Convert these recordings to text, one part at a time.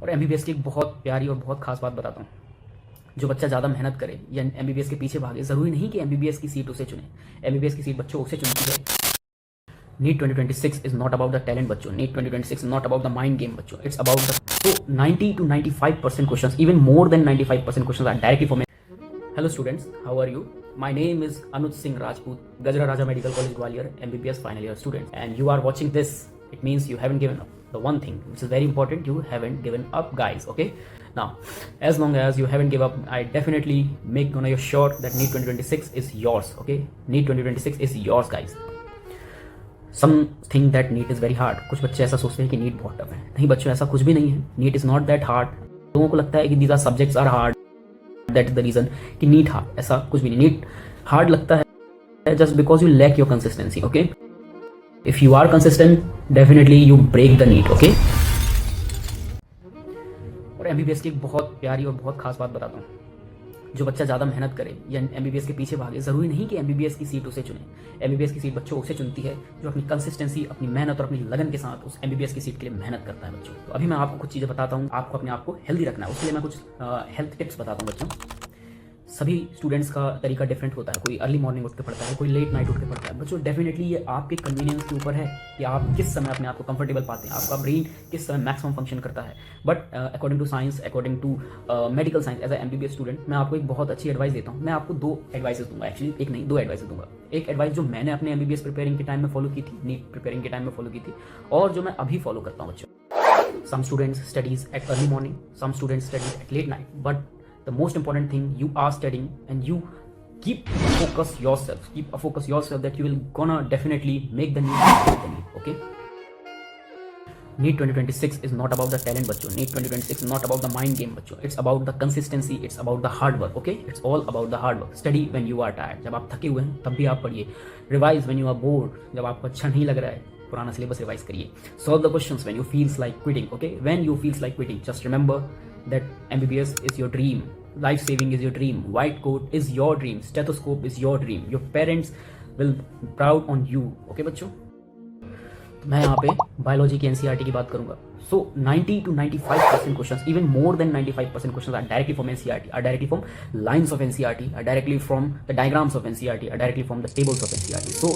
और एमबीबीएस की एक बहुत प्यारी और बहुत खास बात बताता हूँ। जो बच्चा ज़्यादा मेहनत करे या एमबीबीएस के पीछे भागे, ज़रूरी नहीं कि एमबीबीएस की सीट उसे चुने। एमबीबीएस की सीट बच्चों उसे चुनती है। NEET 2026 is not about the talent बच्चों। NEET 2026 is not about the mind game बच्चों। It's about the 90 to 95% questions, even more than 95% questions are directly from. Hello students, how are you? My name is Anuj Singh Rajput, Gajra Raja Medical College Gwalior, MBBS final year student, and you are watching this. It means you haven't given up. The one thing which is very important, you haven't given up, guys. Okay. Now, as long as you haven't given up, I definitely make gonna sure that NEET 2026 is yours. Okay, NEET 2026 is yours, guys. Some think that NEET is very hard. कुछ बच्चे ऐसा सोचते हैं कि NEET बहुत tough है। नहीं बच्चों, ऐसा कुछ भी नहीं है। NEET is not that hard. लोगों को लगता है कि these are subjects are hard. That is the reason कि NEET hard. ऐसा कुछ भी नहीं। NEET hard लगता है just because you lack your consistency. Okay. If you are consistent, definitely you break the NEET. Okay. और एमबीबीएस की एक बहुत प्यारी और बहुत खास बात बताता हूँ। जो बच्चा ज़्यादा मेहनत करे या एमबीबीएस के पीछे भागे, ज़रूरी नहीं कि एमबीबीएस की सीट उसे चुने। एमबीबीएस की सीट बच्चों उसे चुनती है जो अपनी कंसिस्टेंसी, अपनी मेहनत और अपनी लगन के साथ उस एमबीबीएस की सीट के लिए मेहनत करता है बच्चों। तो अभी मैं आपको कुछ चीज़ें बताता हूँ। आपको अपने आप को हेल्दी रखना है, उसके लिए मैं कुछ हेल्थ टिप्स बताता हूँ बच्चों। सभी स्टूडेंट्स का तरीका डिफरेंट होता है। कोई अर्ली मॉर्निंग उठ के पढ़ता है, कोई लेट नाइट उठ के पढ़ता है। बच्चों डेफिनेटली ये आपके कन्वीनियंस के ऊपर है कि आप किस समय अपने आप को कंफर्टेबल पाते हैं, आपका ब्रेन किस समय मैक्सिमम फंक्शन करता है। But according to science, according to medical science, as a MBBS student मैं आपको एक बहुत अच्छी एडवाइस देता हूँ। मैं आपको दो एडवाइसेस दूंगा, एक्चुअली एक नहीं, दो एडवाइस दूंगा। एक एडवाइस जो मैंने अपने एमबीबीएस प्रिपेयरिंग के टाइम में फॉलो की थी, नीट प्रिपेयरिंग के टाइम में फॉलो की थी, और जो मैं अभी फॉलो करता हूँ बच्चों। Some students studies at early morning, some students studies at late night, but the most important thing, you are studying and you keep focus yourself that you will gonna definitely make the NEET. Okay, NEET 2026 is not about the talent bachcho. NEET 2026 is not about the mind game bachcho. It's about the consistency, it's about the hard work. Okay, it's all about the hard work. Study when you are tired. जब आप थके हुए हैं तब भी आप पढ़िए। Revise when you are bored. जब आपको अच्छा नहीं लग रहा है पुराना सिलेबस रिवाइज करिए। Solve the questions when you feels like quitting. Okay, when you feels like quitting, just remember that MBBS is your dream, life saving is your dream, white coat is your dream, stethoscope is your dream, your parents will proud on you. Okay बच्चों, तो मैं यहाँ पे biology की NCERT की बात करूंगा। So 90 to 95% questions, even more than 95% questions are directly from NCERT, are directly from lines of NCERT, are directly from the diagrams of NCERT, are directly from the tables of NCERT. So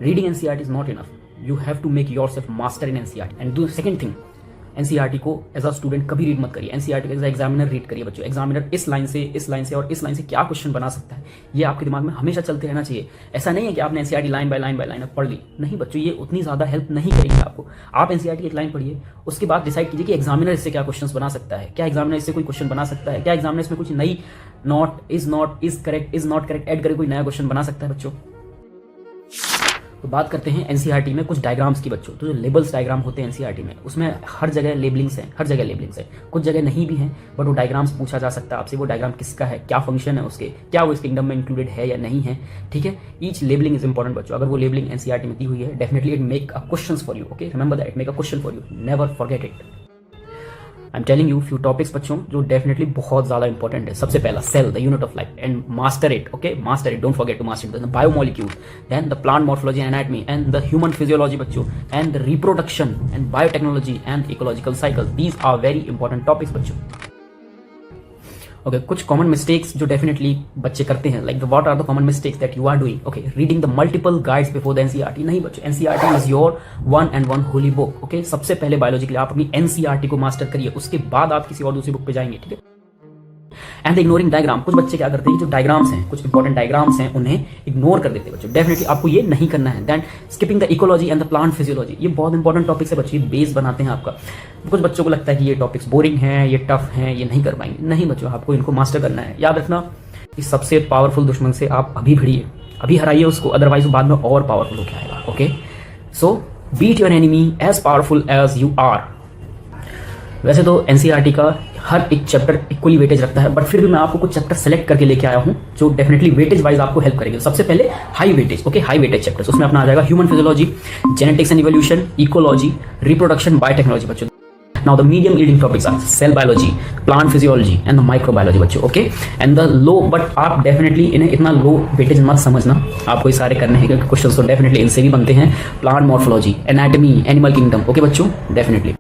reading NCERT is not enough. You have to make yourself master in NCERT. And do the second thing, NCERT को as a student कभी read मत करिए। NCERT को as a examiner read करिए बच्चों। Examiner इस line से और इस लाइन से क्या क्वेश्चन बना सकता है, ये आपके दिमाग में हमेशा चलते रहना चाहिए। ऐसा नहीं है कि आपने एनसीईआरटी लाइन बाय लाइन पढ़ ली। नहीं बच्चों, ये उतनी ज़्यादा हेल्प नहीं करेगी आपको। आप एनसीईआरटी एक लाइन पढ़िए, उसके बाद डिसाइड कीजिए कि एग्जामिनर इससे क्या क्वेश्चन बना सकता है, क्या एग्जामिनर इससे कोई क्वेश्चन बना सकता है, क्या एग्जामिनर इसमें कुछ नई not, is correct, is not correct add करके कोई नया क्वेश्चन बना सकता है बच्चों। तो बात करते हैं एनसीईआरटी में कुछ डायग्राम्स की बच्चों। तो जो लेबल्स डायग्राम होते हैं एनसीईआरटी में, उसमें हर जगह लेबलिंग्स हैं, कुछ जगह नहीं भी हैं, बट वो डायग्राम्स पूछा जा सकता है आपसे। वो डायग्राम किसका है, क्या फंक्शन है उसके, क्या वो इस किंगडम में इंक्लूडेड है या नहीं है। ठीक है, ईच लेबलिंग इज इंपॉर्टेंट बच्चों। अगर वो लेबलिंग एनसीईआरटी में दी हुई है, definitely it make a question for you. Okay, remember that, it make a question for you, never forget it. I am telling you few topics बच्चों जो definitely बहुत ज्यादा इंपॉर्टेंट है। सबसे पहला, cell the unit of life, and master it. Okay, master it, don't forget to master it. The biomolecule, then the plant morphology and anatomy, and the human physiology बच्चों, and the reproduction and biotechnology and ecological cycle. These are very important topics बच्चों। Okay, कुछ common mistakes जो definitely बच्चे करते हैं, like what are the common mistakes that you are doing. Okay, reading the multiple guides before the NCERT. नहीं बच्चों, NCERT is your one and one holy book. Okay, सबसे पहले biology के लिए आप अपनी एनसीईआरटी को मास्टर करिए, उसके बाद आप किसी और दूसरी बुक पे जाएंगे। ठीक है, एंड इग्नोरिंग डायग्राम। कुछ बच्चे क्या करते हैं, जो डायग्राम्स हैं, कुछ इंपॉर्टेंट डायग्राम्स हैं, उन्हें इग्नोर कर देते हैं बच्चों। डेफिनेटली आपको ये नहीं करना है। Then skipping the ecology and the plant physiology, ये बहुत इंपॉर्टेंट टॉपिक्स है बच्चों, बेस बनाते हैं आपका। कुछ बच्चों को लगता है कि ये टॉपिक्स बोरिंग हैं, ये टफ हैं, ये नहीं कर पाएंगे। नहीं बच्चों, आपको इनको मास्टर करना है। याद रखना, इस सबसे पावरफुल दुश्मन से आप अभी भिड़िए, अभी हराइए उसको, अदरवाइज बाद में और पावरफुल होकर आएगा। Okay, so beat your enemy as powerful as you are. वैसे तो एनसीईआरटी का हर एक चैप्टर इक्वली वेटेज रखता है, बट फिर भी मैं आपको कुछ चैप्टर सेलेक्ट करके लेके आया हूं जो डेफिनेटली वेटेज वाइज आपको हेल्प करेंगे। सबसे पहले high weightage. Okay, high weightage chapters, उसमें अपना आ जाएगा human physiology, genetics and evolution, ecology, reproduction, biotechnology बच्चों। Now the medium leading topics are cell biology, plant physiology and the microbiology बच्चों। Okay, and the low, but आप definitely इन्हें इतना लो weightage मत समझना, आपको ये सारे करने हैं क्योंकि क्वेश्चन तो डेफिनेटली इनसे भी बनते हैं। Plant morphology, anatomy, animal kingdom. Okay बच्चों, definitely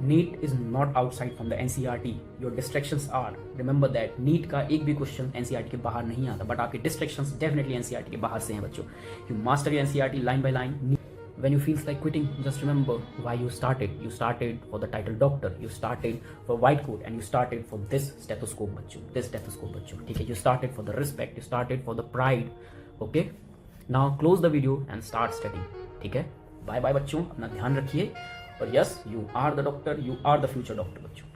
NEET is not outside from the NCERT, your distractions are, remember that. NEET का एक भी क्वेश्चन एनसीईआरटी के बाहर नहीं आता, बट आपके डिस्ट्रैक्शंस डेफिनेटली एनसीईआरटी के बाहर से हैं बच्चों। You master your NCERT line by line. When you feels like quitting, just remember why you started. You started for the title doctor. You started for white coat, and you started for this stethoscope, बच्चों. This stethoscope, बच्चों. ठीक है? You started for the respect. You started for the pride. Okay? Now close the video and start studying. ठीक है? Bye bye, बच्चों. अपना ध्यान रखिए. और yes, you are the doctor. You are the future doctor, बच्चों.